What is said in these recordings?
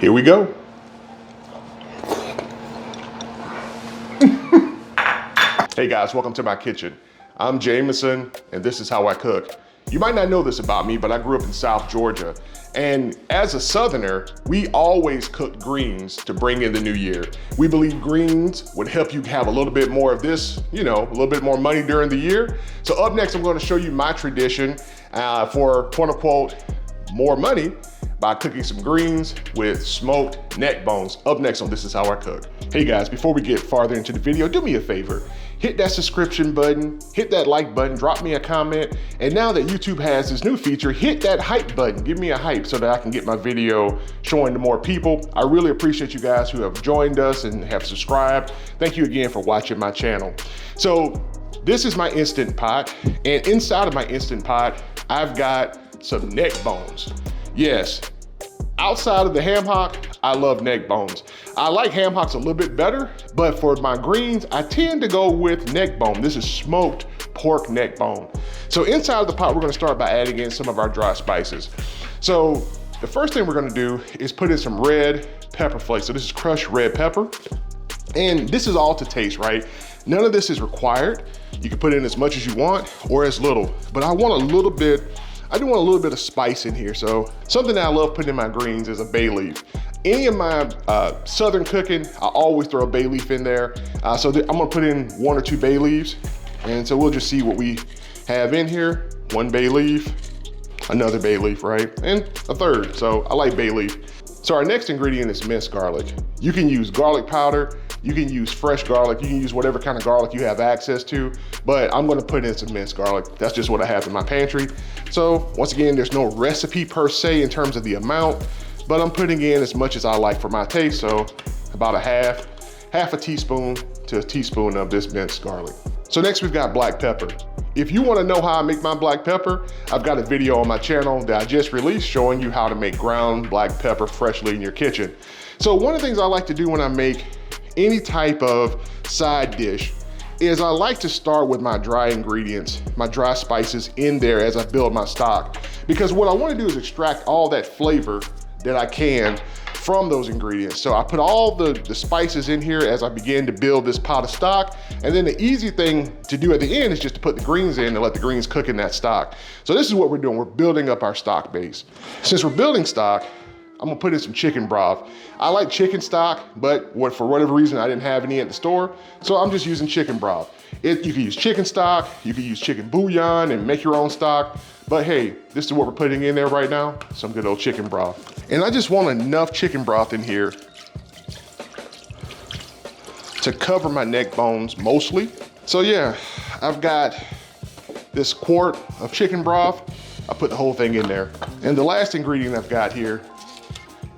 Here we go. Hey guys, welcome to my kitchen. I'm Jameson, and this is how I cook. You might not know this about me, but I grew up in South Georgia. And as a Southerner, we always cook greens to bring in the new year. We believe greens would help you have a little bit more of this, a little bit more money during the year. So up next, I'm going to show you my tradition for quote unquote more money by cooking some greens with smoked neck bones. Up next on This Is How I Cook. Hey guys, before we get farther into the video, do me a favor. Hit that subscription button, hit that like button, drop me a comment. And now that YouTube has this new feature, hit that hype button. Give me a hype so that I can get my video showing to more people. I really appreciate you guys who have joined us and have subscribed. Thank you again for watching my channel. So this is my Instant Pot, and inside of my Instant Pot, I've got some neck bones. Yes, outside of the ham hock, I love neck bones. I like ham hocks a little bit better, but for my greens, I tend to go with neck bone. This is smoked pork neck bone. So inside of the pot, we're gonna start by adding in some of our dry spices. So the first thing we're gonna do is put in some red pepper flakes. So this is crushed red pepper. And this is all to taste, right? None of this is required. You can put in as much as you want or as little, but I do want a little bit of spice in here. So something that I love putting in my greens is a bay leaf. Any of my Southern cooking, I always throw a bay leaf in there. So I'm gonna put in 1 or 2 bay leaves. And so we'll just see what we have in here. 1 bay leaf, another bay leaf, right? And a third, so I like bay leaf. So our next ingredient is minced garlic. You can use garlic powder, you can use fresh garlic, you can use whatever kind of garlic you have access to, but I'm gonna put in some minced garlic. That's just what I have in my pantry. So once again, there's no recipe per se in terms of the amount, but I'm putting in as much as I like for my taste. So about a half a teaspoon to a teaspoon of this minced garlic. So next we've got black pepper. If you wanna know how I make my black pepper, I've got a video on my channel that I just released showing you how to make ground black pepper freshly in your kitchen. So one of the things I like to do when I make any type of side dish is I like to start with my dry ingredients, my dry spices in there as I build my stock. Because what I wanna do is extract all that flavor that I can from those ingredients. So I put all the spices in here as I begin to build this pot of stock. And then the easy thing to do at the end is just to put the greens in and let the greens cook in that stock. So this is what we're doing. We're building up our stock base. Since we're building stock, I'm gonna put in some chicken broth. I like chicken stock, but for whatever reason, I didn't have any at the store. So I'm just using chicken broth. You can use chicken stock, you can use chicken bouillon and make your own stock. But hey, this is what we're putting in there right now, some good old chicken broth. And I just want enough chicken broth in here to cover my neck bones mostly. So yeah, I've got this quart of chicken broth. I put the whole thing in there. And the last ingredient I've got here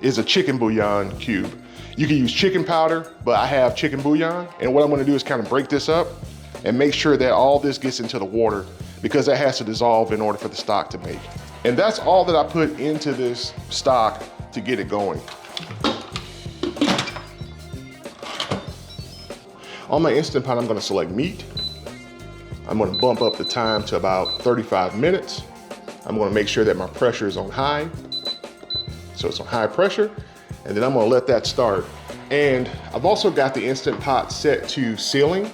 is a chicken bouillon cube. You can use chicken powder, but I have chicken bouillon. And what I'm gonna do is kind of break this up and make sure that all this gets into the water, because that has to dissolve in order for the stock to make. And that's all that I put into this stock to get it going. On my Instant Pot, I'm gonna select meat. I'm gonna bump up the time to about 35 minutes. I'm gonna make sure that my pressure is on high. So it's on high pressure, and then I'm gonna let that start. And I've also got the Instant Pot set to sealing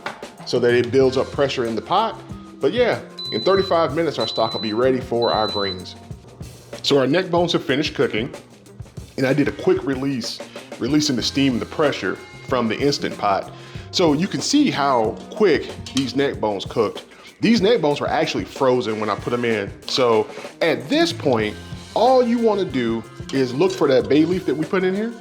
so that it builds up pressure in the pot. But yeah, in 35 minutes, our stock will be ready for our greens. So our neck bones have finished cooking, and I did a quick releasing the steam and the pressure from the Instant Pot. So you can see how quick these neck bones cooked. These neck bones were actually frozen when I put them in. So at this point, all you wanna do is look for that bay leaf that we put in here.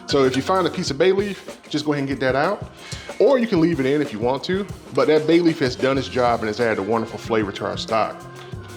So if you find a piece of bay leaf, just go ahead and get that out. Or you can leave it in if you want to, but that bay leaf has done its job and has added a wonderful flavor to our stock.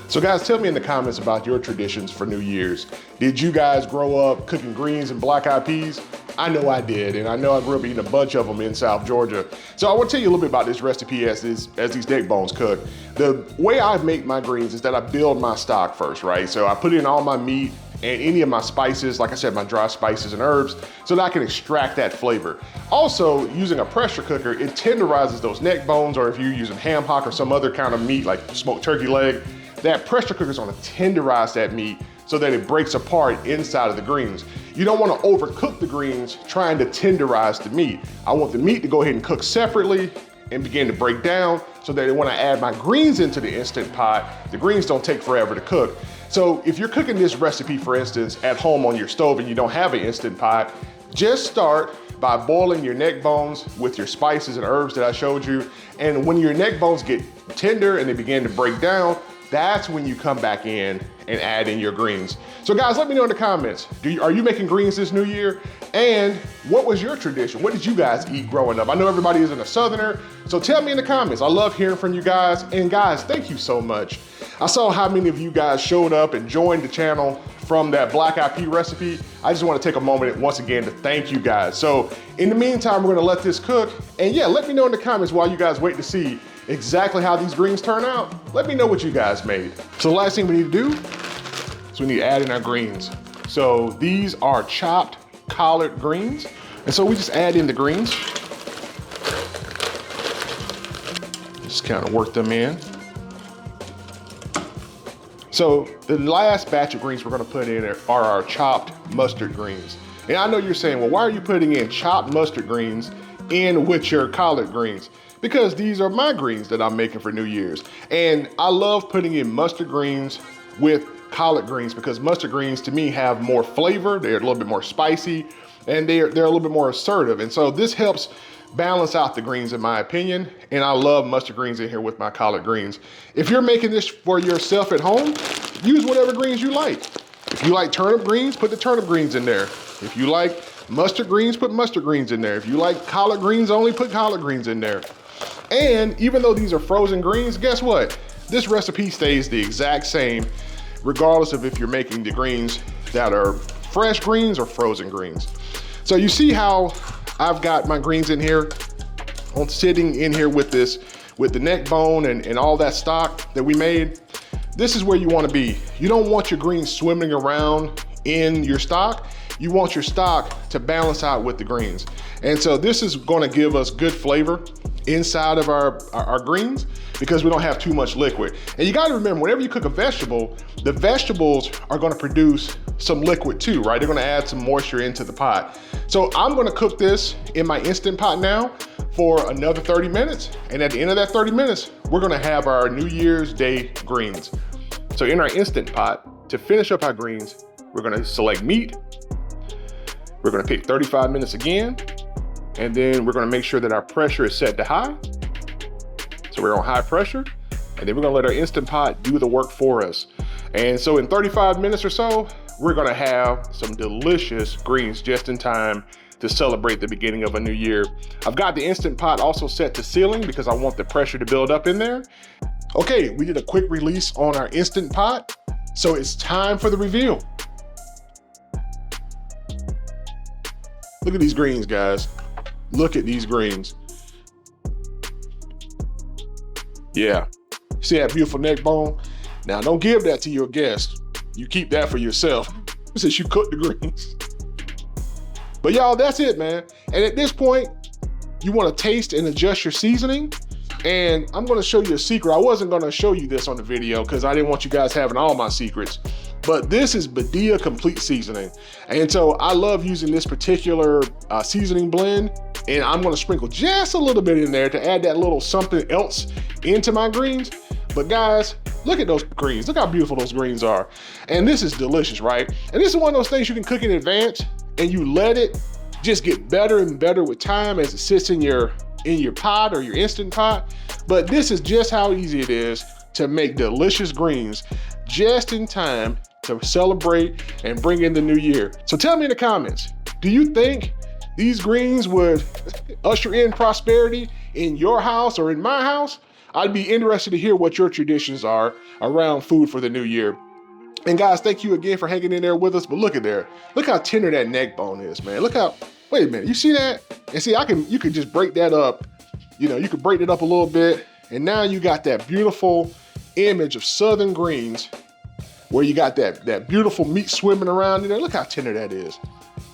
So guys, tell me in the comments about your traditions for New Year's. Did you guys grow up cooking greens and black-eyed peas? I know I did, and I know I grew up eating a bunch of them in South Georgia. So I want to tell you a little bit about this recipe as these neck bones cook. The way I make my greens is that I build my stock first, right? So I put in all my meat and any of my spices, like I said, my dry spices and herbs, so that I can extract that flavor. Also, using a pressure cooker, it tenderizes those neck bones, or if you're using ham hock or some other kind of meat like smoked turkey leg, that pressure cooker is gonna tenderize that meat so that it breaks apart inside of the greens. You don't want to overcook the greens trying to tenderize the meat. I want the meat to go ahead and cook separately and begin to break down so that when I add my greens into the Instant Pot, the greens don't take forever to cook. So if you're cooking this recipe, for instance, at home on your stove and you don't have an Instant Pot, just start by boiling your neck bones with your spices and herbs that I showed you. And when your neck bones get tender and they begin to break down, that's when you come back in and add in your greens. So guys, let me know in the comments, are you making greens this new year? And what was your tradition? What did you guys eat growing up? I know everybody isn't a Southerner, so tell me in the comments. I love hearing from you guys. And guys, thank you so much. I saw how many of you guys showed up and joined the channel from that black eyed pea recipe. I just want to take a moment once again to thank you guys. So in the meantime, we're gonna let this cook. And yeah, let me know in the comments while you guys wait to see exactly how these greens turn out. Let me know what you guys made. So the last thing we need to do is we need to add in our greens. So these are chopped collard greens. And so we just add in the greens. Just kind of work them in. So the last batch of greens we're gonna put in are our chopped mustard greens. And I know you're saying, well, why are you putting in chopped mustard greens in with your collard greens? Because these are my greens that I'm making for New Year's. And I love putting in mustard greens with collard greens because mustard greens to me have more flavor, they're a little bit more spicy, and they're a little bit more assertive. And so this helps balance out the greens in my opinion. And I love mustard greens in here with my collard greens. If you're making this for yourself at home, use whatever greens you like. If you like turnip greens, put the turnip greens in there. If you like mustard greens, put mustard greens in there. If you like collard greens only, put collard greens in there. And even though these are frozen greens, guess what? This recipe stays the exact same, regardless of if you're making the greens that are fresh greens or frozen greens. So you see how I've got my greens in here, sitting in here with the neck bone and all that stock that we made. This is where you want to be. You don't want your greens swimming around in your stock. You want your stock to balance out with the greens. And so this is going to give us good flavor inside of our greens because we don't have too much liquid. And you got to remember, whenever you cook a vegetable, the vegetables are going to produce some liquid too, right? They're going to add some moisture into the pot. So I'm going to cook this in my Instant Pot now for another 30 minutes. And at the end of that 30 minutes, we're going to have our New Year's Day greens. So in our Instant Pot, to finish up our greens, we're going to select meat. We're going to pick 35 minutes again. And then we're gonna make sure that our pressure is set to high. So we're on high pressure. And then we're gonna let our Instant Pot do the work for us. And so in 35 minutes or so, we're gonna have some delicious greens just in time to celebrate the beginning of a new year. I've got the Instant Pot also set to sealing because I want the pressure to build up in there. Okay, we did a quick release on our Instant Pot. So it's time for the reveal. Look at these greens, guys. Look at these greens. Yeah, see that beautiful neck bone? Now don't give that to your guest. You keep that for yourself since you cook the greens. But y'all, that's it, man. And at this point, you wanna taste and adjust your seasoning. And I'm gonna show you a secret. I wasn't gonna show you this on the video because I didn't want you guys having all my secrets. But this is Badia Complete Seasoning. And so I love using this particular seasoning blend. And I'm gonna sprinkle just a little bit in there to add that little something else into my greens. But guys, look at those greens. Look how beautiful those greens are. And this is delicious, right? And this is one of those things you can cook in advance and you let it just get better and better with time as it sits in your pot or your Instant Pot. But this is just how easy it is to make delicious greens just in time to celebrate and bring in the new year. So tell me in the comments, do you think these greens would usher in prosperity in your house or in my house? I'd be interested to hear what your traditions are around food for the new year. And guys, thank you again for hanging in there with us. But look at there. Look how tender that neck bone is, man. Look how, wait a minute, you see that? And see, you could just break that up. You know, you could break it up a little bit. And now you got that beautiful image of Southern greens where you got that beautiful meat swimming around in there. Look how tender that is.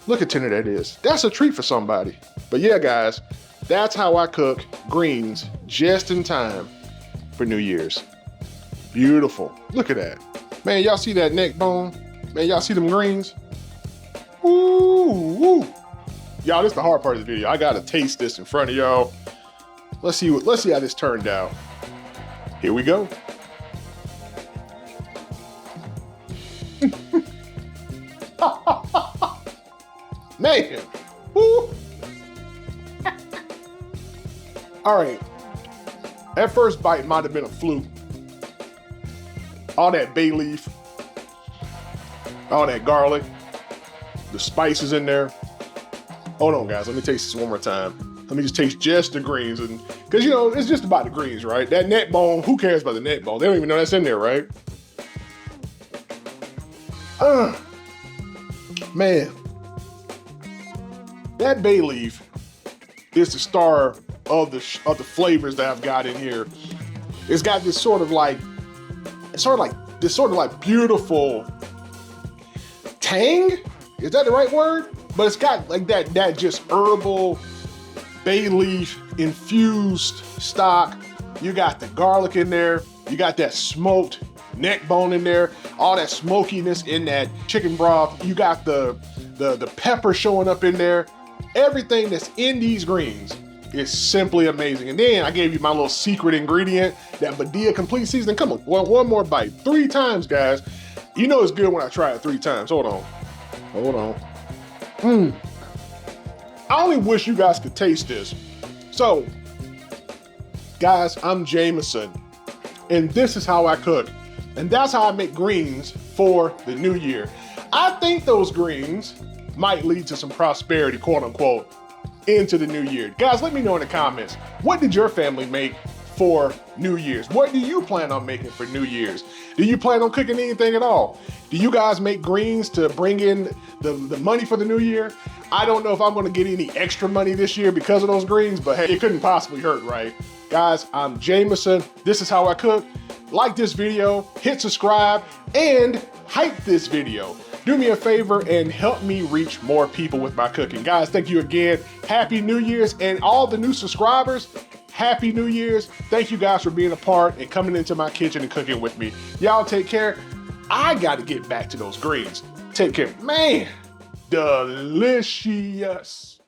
Look how tender that is. That's a treat for somebody. But yeah, guys, that's how I cook greens just in time for New Year's. Beautiful. Look at that. Man, y'all see that neck bone? Man, y'all see them greens? Ooh, ooh. Y'all, this is the hard part of the video. I gotta taste this in front of y'all. Let's see how this turned out. Here we go. Man, woo. All right, that first bite might have been a fluke. All that bay leaf, all that garlic, the spices in there. Hold on, guys, let me taste this one more time. Let me just taste just the greens, and because you know, it's just about the greens, right? That neck bone, who cares about the neck bone? They don't even know that's in there, right? Man, that bay leaf is the star of the flavors that I've got in here. It's got this sort of like beautiful tang. Is that the right word? But it's got like that just herbal bay leaf infused stock. You got the garlic in there. You got that smoked neck bone in there. All that smokiness in that chicken broth. You got the pepper showing up in there. Everything that's in these greens is simply amazing. And then I gave you my little secret ingredient, that Badia Complete Seasoning. Come on, one more bite. 3 times, guys. You know it's good when I try it 3 times. Hold on. I only wish you guys could taste this. So, guys, I'm Jameson, and this is how I cook. And that's how I make greens for the new year. I think those greens might lead to some prosperity, quote unquote, into the new year. Guys, let me know in the comments, what did your family make for New Year's? What do you plan on making for New Year's? Do you plan on cooking anything at all? Do you guys make greens to bring in the money for the new year? I don't know if I'm gonna get any extra money this year because of those greens, but hey, it couldn't possibly hurt, right? Guys, I'm Jameson. This is how I cook. Like this video, hit subscribe, and hype this video. Do me a favor and help me reach more people with my cooking. Guys, thank you again. Happy New Year's, and all the new subscribers, Happy New Year's. Thank you guys for being a part and coming into my kitchen and cooking with me. Y'all take care. I gotta get back to those greens. Take care. Man, delicious.